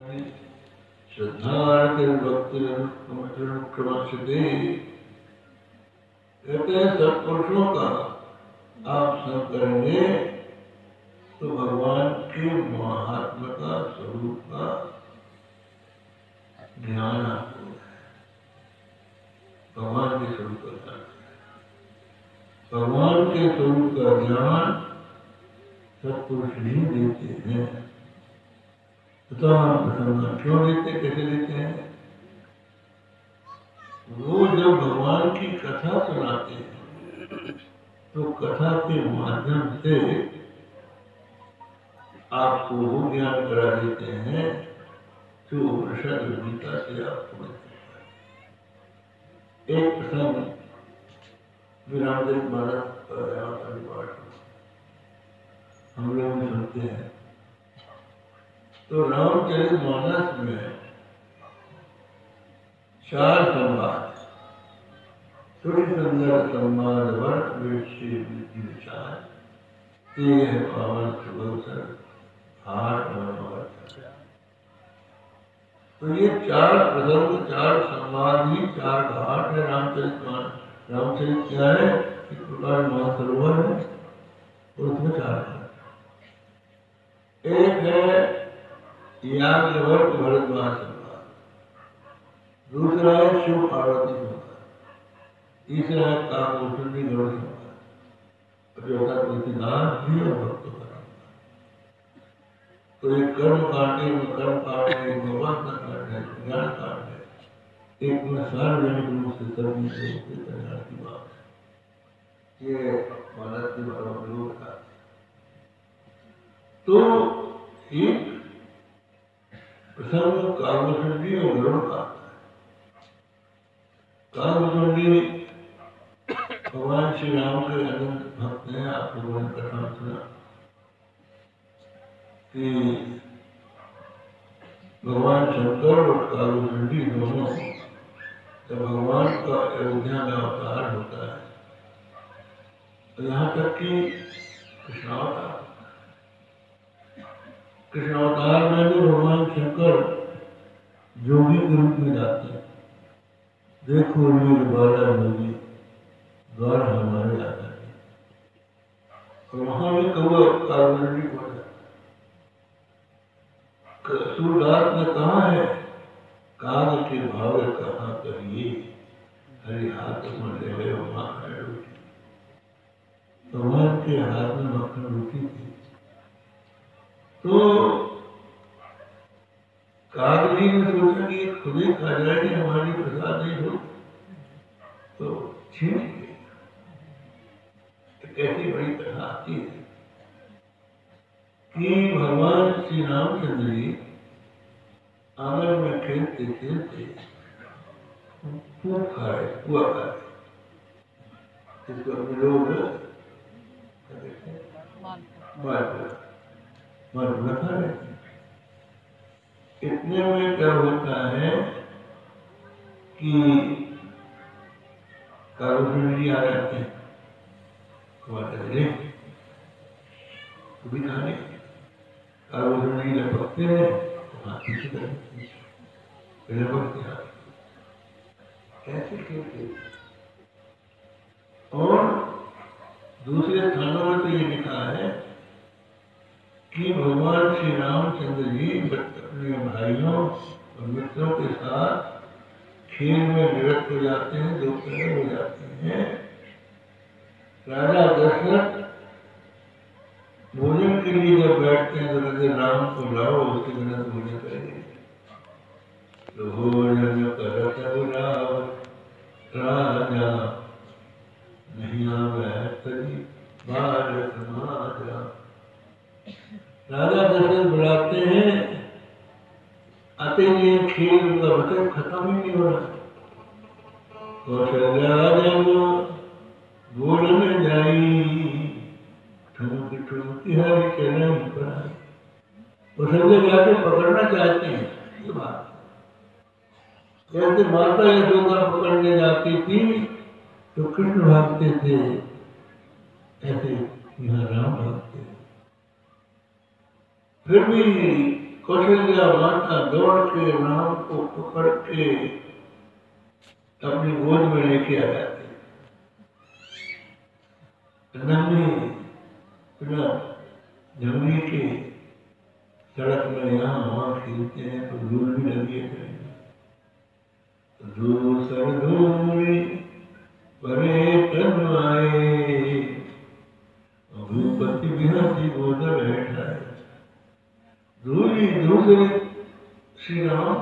श्रद्धार्थी भक्ति कहते हैं सत्पुरुषों का आप संग करेंगे तो भगवान के महात्मा का स्वरूप का ज्ञान आपको भगवान के स्वरूप का ज्ञान भगवान के स्वरूप का ज्ञान सत्पुरुष नहीं देते हैं। तो हम प्रसन्न क्यों देते कैसे देते हैं? वो जब भगवान की कथा सुनाते हैं तो कथा के माध्यम से आपको वो ज्ञान करा देते हैं जो उपनिषद गीता से आपको मिलता है। एक प्रसंग रामचरित मानस हम लोग सुनते हैं तो रामचरित मानस में 4 संवाद थोड़ी सुंदर संवाद वर्ष विचार पावन सुगोचर हाट और तो ये 4 प्रसंग 4 संवाद ही 4 घाट है रामचरित मानस। रामचरित क्या है? एक प्रकार महासरोवर है और उसमें 4 घाट। एक है याज्ञवल्क्य भरद्वाज संवाद, दूसरा है शिव पार्वती संवाद, तीसरा है काकभूषणी गरुड़ संवाद, चौथा तुलसीदास जी और भक्तों का संवाद। तो एक कर्म कांड है, एक भगवान कांड है, ज्ञान कांड है, एक में सार्वजनिक रूप से सभी लोगों के कल्याण की बात है। ये मानस के बारे था। तो एक प्रसंग काकभूषणी और गरुड़ का आता है। काकभूषणी भगवान श्री राम के अनंत भक्त हैं। आप लोगों ने कथा सुना कि भगवान शंकर और काकभूषणी दोनों जब भगवान का अयोध्या में अवतार होता है तो यहाँ तक कि कृष्णावतार में भी भगवान शंकर जोगी के रूप में जाते हैं। देखो मेरे बाला योगी द्वार हमारे आता है और वहां भी कौआ काकभूषणी को सूरदास ने कहा है काग के भाव कहा करिए हरि हाथ में ले गए माखन रोटी। भगवान के हाथ में मक्खन रोटी थी तो काग जी ने सोचा कि खुद ही खा जाएगी हमारी प्रसाद नहीं हो तो छीन गई। कैसी बड़ी कथा आती है कि भगवान श्री रामचंद्र जी आंगन में खेलते खेलते हुआ खाए जिसको हम लोग मालपुआ खा रहे थे। इतने में क्या होता है कि काकभूषणी आ जाते हैं भी खाने काकभूषणी लपकते हैं तो हाथी से लपकते हाथी कैसे खेलते। और दूसरे स्थानों में तो ये लिखा है कि भगवान श्री रामचंद्र जी अपने भाइयों और मित्रों के साथ खेल में निरत हो जाते हैं, दोपहर हो जाते हैं। राजा दशरथ भोजन के लिए जब बैठते हैं तो कहते राम को लाओ उसके बिना भोजन करेंगे। तो भोजन करत राजा नहीं आवे भारत माजा। राजा दशरथ बुलाते हैं आते ही खेल उनका मतलब खत्म ही नहीं हो रहा। कौशल्या जब गोल में जाई ठुमकी ठुमकी हरि चरण पर वो सब जाके पकड़ना चाहते हैं। ये बात जैसे माता यशोदा पकड़ने जाती थी तो कृष्ण भागते थे, ऐसे यहाँ राम भागते। फिर भी कौशल्या माता दौड़ के राम को पकड़ के अपनी गोद में लेके आ जाती। नन्ही बिना जमुनी के सड़क में यहाँ वहाँ खेलते हैं तो धूल भी लगी है। दूसर धूली परे तनवाए भूपति बिहारी गोद बैठा है। धूली दूसरे श्री राम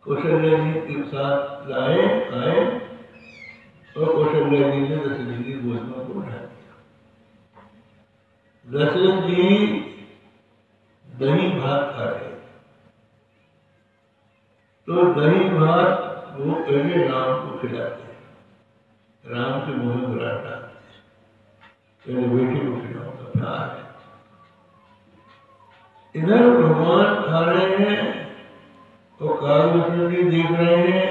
कौशल्या जी के साथ लाए आए और कौशल्या जी ने दशरथ जी गोद में को उठा दिया। दशरथ जी दही भात खा रहे तो दही भात वो पहले राम को खिलाते, राम के मुंह में बुला डालते, पहले बेटी को खिलाऊंगा प्यार है। इधर भगवान खा रहे हैं और कालभूषण जी देख रहे हैं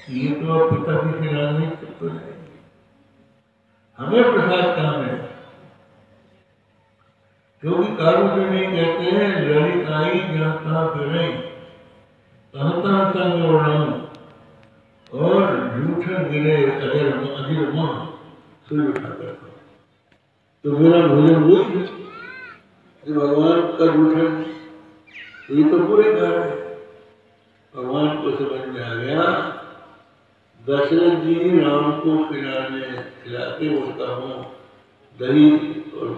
कि ये तो अब पिता की खिला नहीं सकते, हमें प्रसाद कहाँ मिले? क्योंकि कालभूषण जी कहते हैं ललिताई जहाँ तहाँ फिरे तहाँ तहाँ संग उड़ाऊं और जूठन गिरे अजर मां सुई उठाकर। तो मेरा भोजन वही कि भगवान का जूठन ये तो पूरे खा रहे। भगवान को समझ में आ गया दशरथ जी राम को खिलाते उसका मुंह दही और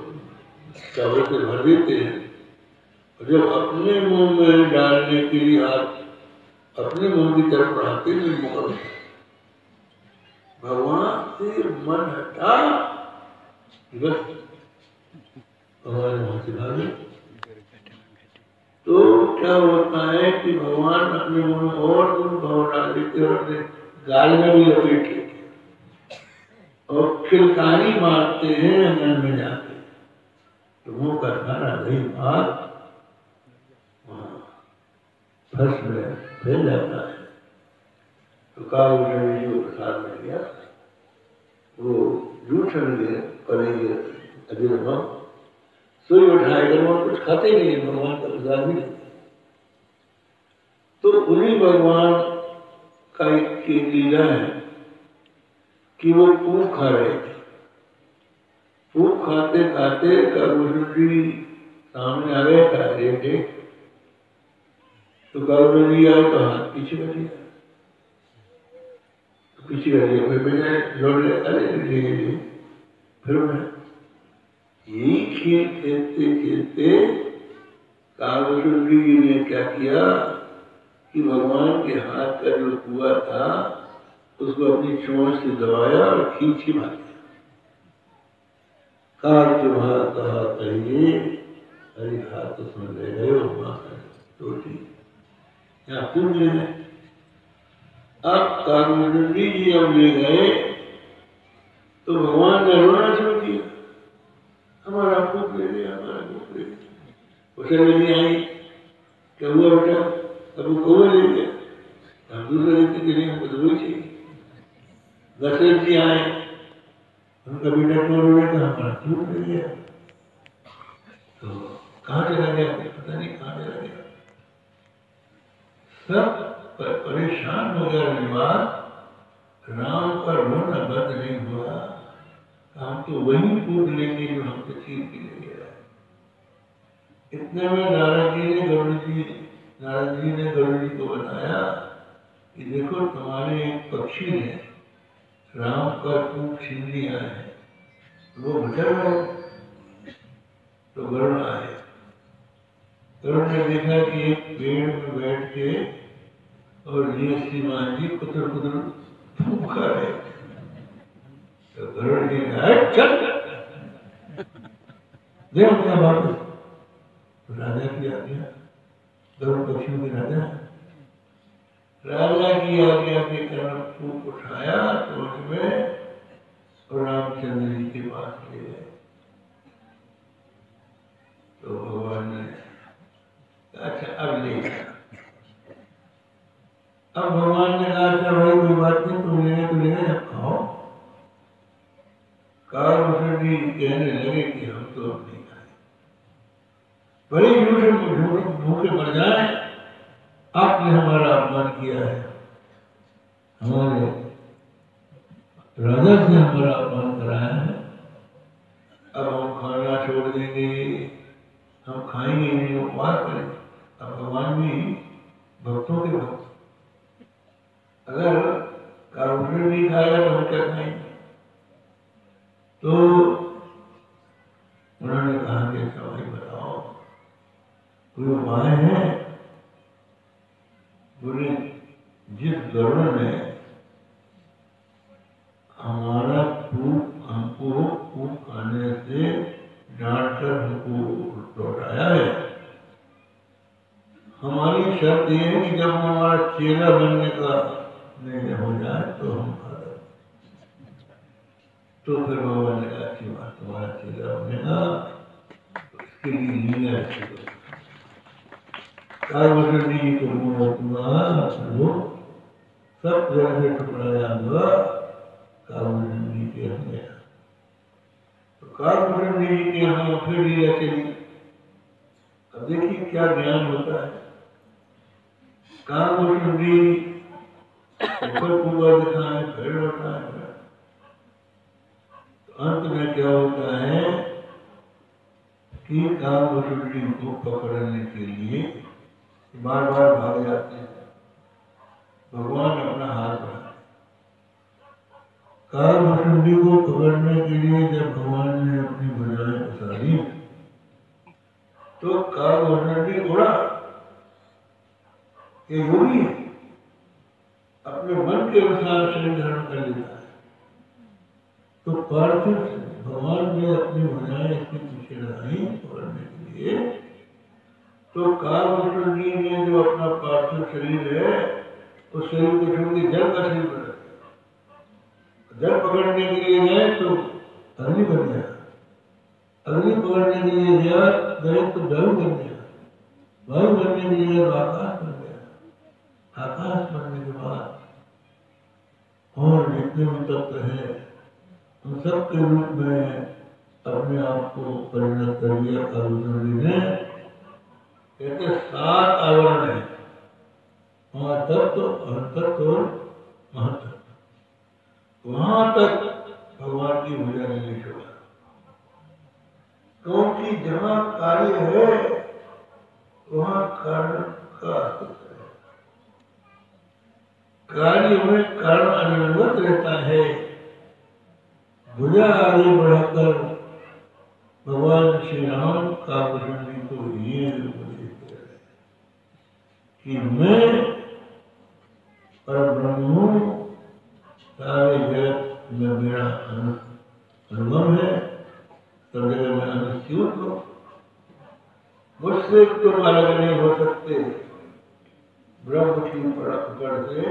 चावल से भर देते हैं और जब अपने मुंह में डालने के लिए हाथ अपने मुंह की तरफ बढ़ाते हुए मुकर भगवान से मन हटा बस भगवान वहां से भागे। तो क्या होता है कि भगवान अपने मुंह में और दूर भाव डाल देते और अपने गाल में भी लपेट लेते और खिलकारी मारते हैं अंगन में जाते तो मुंह का सारा दही भात फर्श में फैल जाता है। तो कालभूषण जी को प्रसाद मिल गया, वो जूठन गए पड़ेंगे अजर सोई उठाएगा, वहां कुछ खाते नहीं है, भगवान का प्रसाद भी नहीं। तो उन्हीं भगवान का एक लीला है कि वो पूख खा रहे थे। पूख खाते खाते कालभूषण जी सामने आ गए कार्य थे तो कालभूषण जी आए तो हाथ पीछे कर दिया, पीछे कर दिया, फिर मैंने लौट लिया, अरे फिर मैं यही खेल खेलते खेलते कालभूषण जी ने क्या किया कि भगवान के हाथ का जो कुआ था उसको अपनी चोंच से दबाया और खींच के मार दिया। काल तुम्हारा कहा कहिए अरे हाथ तो सुन ले गए हो मां टोटी यहाँ तुम ले गए। अब कालभूषण जी अब ले गए तो भगवान ने रोना शुरू किया, हमारा भूख ले लिया, हमारा भूख ले लिया। उसे नहीं आई, क्या हुआ बेटा? अब वो कौवा ले लिया, हम दूसरे व्यक्ति के लिए हमको तो वही चाहिए। दशरथ जी आए, उनका बेटा क्यों रोने का, हमारा भूख ले लिया। तो कहाँ चला गया, पता नहीं कहाँ चला गया। सब परेशान हो गया। विवाद राम का रोना बंद नहीं हुआ, हम तो वही पूछ लेंगे जो हमसे चीज के ले गया है। इतने में नारद जी ने गरुड़ जी को बताया कि देखो तुम्हारे एक पक्षी ने राम का पूछ छीन लिया है, वो बचा रहो। तो गरुड़ आए, गरुड़ ने देखा कि एक पेड़ में बैठ के और ये श्रीमान जी कुतर कुतर फूंक रहे। तो गरुड़ जी चल दे अपना वापस। तो राजा की आज्ञा, गरुड़ पक्षियों के राजा की आज्ञा के कारण फूंक उठाया तो उसमें और रामचंद्र जी के पास ले गए। तो भगवान ने अच्छा अब ले गया। अब भगवान ने कहा था भाई कोई बात नहीं, तुम लेने तो लेने अब खाओ। कालभूषण जी कहने लगे कि हम तो अब नहीं खाए, बड़े भूखे आपने हमारा अपमान किया है, हमारे राजा से हमारा अपमान कराया है, अब हम खाना छोड़ देंगे, हम खाएंगे नहीं, उपवास करेंगे। अब भगवान भी भक्तों के भक्त, अगर काउंटर नहीं खाएगा तो हम क्या खाएंगे? तो उन्होंने कहा कि अच्छा भाई बताओ कोई उपाय है? बोले जिस गरुड़ ने हमारा हमको खूब खाने से डांट कर हमको लौटाया है, हमारी शर्त यह है कि जब हमारा चेला बनने का निर्णय हो जाए तो हम खा लें। तो फिर भगवान ने कहा अच्छी बात, तुम्हारा चेला बनेगा तो इसके लिए लीला अच्छी करो। कालभैरव जी को वो सब जगह से ठुकराया हुआ कालभैरव जी के यहाँ गया। तो कालभैरव जी के यहाँ फिर लीला चली। अब देखिए क्या ज्ञान होता है। कालभैरव जी ऊपर पूरा दिखाए, फिर लौटा है। तो अंत में क्या होता है कि कालभैरव जी को पकड़ने के लिए बार बार भाग जाते हैं। भगवान अपना हाथ बढ़ाते। कालभैरव जी को पकड़ने के लिए जब भगवान ने अपनी भुजाएं पसारी तो कालभैरव जी उड़ा। ये योगी अपने मन के अनुसार शरीर धारण कर लेता है। तो पार्थिव भगवान ने अपनी भुजाएं इसके पीछे लगाई पकड़ने के लिए। तो कालभैरव जी ने जो अपना पार्थिव शरीर है उस शरीर को छोड़ के जल का शरीर बना। जल पकड़ने के लिए गए तो अग्नि बन गया, अग्नि पकड़ने के लिए गए तो वायु बन गया, वायु बनने के लिए तो आकाश बन गया, आकाश बनने के बाद और जितने भी तत्व है उन सब के रूप में अपने आप को परिणत कर लिया कालभैरव जी ने। कहते 7 आवरण है, महातत्व, अहंतत्व और महत्व। वहां तक भगवान की भुजा नहीं छोड़ा, क्योंकि जहां कार्य है वहां कारण का अस्तित्व है। कार्य में कारण अनुगत रहता है। भुजा आगे बढ़ाकर भगवान श्री राम कालभैरव जी को ये उपदेश दे रहे हैं कि मैं परब्रह्म हूँ, सारे जगत में मेरा अनुभव है, सब जगह में अनुच्युत हूँ, मुझसे तुम अलग नहीं हो सकते। ब्रह्म की पकड़ से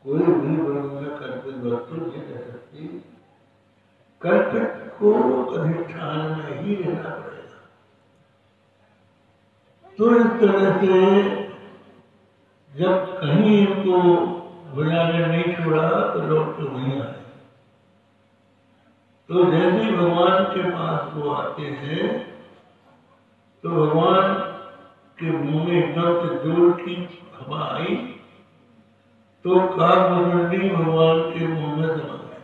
कोई भी ब्रह्म में कल्पित वस्तु नहीं रह सकती। कल्पित को अधिष्ठान में ही रहना पड़ेगा। तो इस तरह से जब कहीं इनको भुजा ने नहीं छोड़ा तो लोग तो वहीं आए। तो जैसे ही भगवान के पास वो आते थे तो भगवान के मुंह में एकदम से जोर की हवा आई तो कालभैरव जी भगवान के मुंह में समा गए।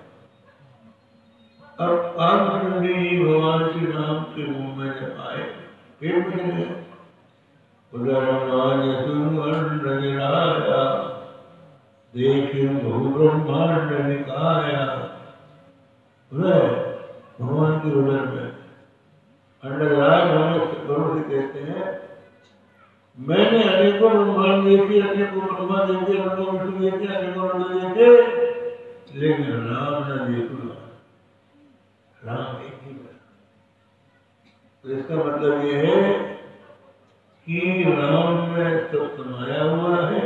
अब कालभैरव जी भगवान श्री राम के मुंह में जब आए फिर बन गए। बहु ब्रह्मांड निकाया। भगवान के उदर में अंडरराज होने से गरुड़ से कहते हैं मैंने अनेकों ब्रह्मांड देखे, अनेकों ब्रह्मा देखे, अनेकों विष्णु देखे, अनेकों रुद्र देखे, लेकिन राम न देखूंगा। राम एक ही है। तो इसका मतलब ये है कि राम में सब समाया हुआ है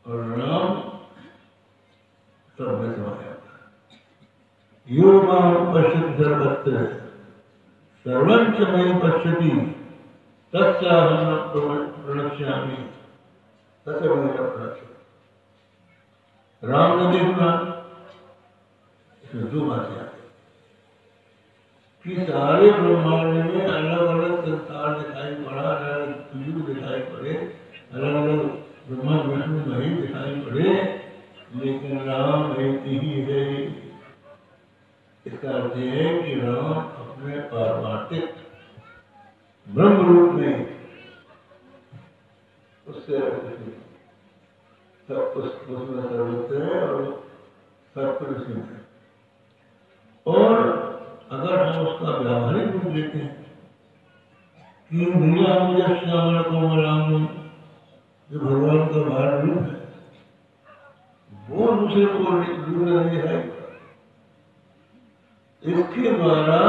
और राम सब में समाया हुआ है। यो मां पश्यति सर्वत्र सर्वंच मयि पश्यति तस्याहं प्रणश्यामि तस्य मेरा प्रणश्य। राम ने देखना इसमें दो बातें आती कि सारे ब्रह्मांड में अलग अलग संसार दिखाई पड़ा, अलग युग दिखाई पड़े, अलग अलग ब्रह्मा विष्णु नहीं दिखाई पड़े, लेकिन राम एक ही है। इसका अर्थ यह है कि राम अपने पारमार्थिक ब्रह्म रूप में उससे उसमें सर्वत्र है और सत्पुरुष है। और अगर हम उसका व्यावहारिक रूप लेते हैं कि श्यामल कोमलांगम, जो भगवान का बाहर रूप है, वो दूसरे को दूसरा नहीं दिखाई। इसके द्वारा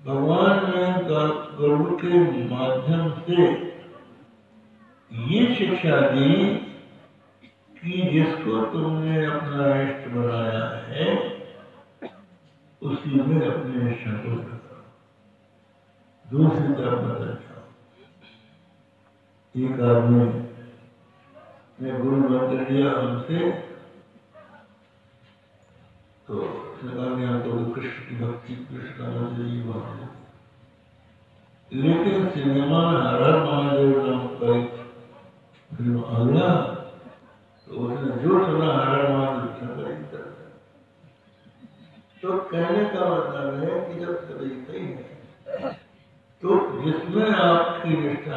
भगवान ने गरुड़ के माध्यम से ये शिक्षा दी कि जिसको तुमने अपना इष्ट बनाया है उसी में अपने इष्ट को रखो, दूसरी तरफ मत रखो। एक आदमी ने गुरु मंत्र लिया हमसे, तो तो कृष्ण की भक्ति, कृष्ण का मंत्र ही बात, लेकिन सिनेमा में हर हर महादेव नाम का एक फिल्म आ गया, तो उसने जो सुना हर हर महादेव। तो कहने का मतलब है कि जब सभी सही है तो जिसमें आपकी निष्ठा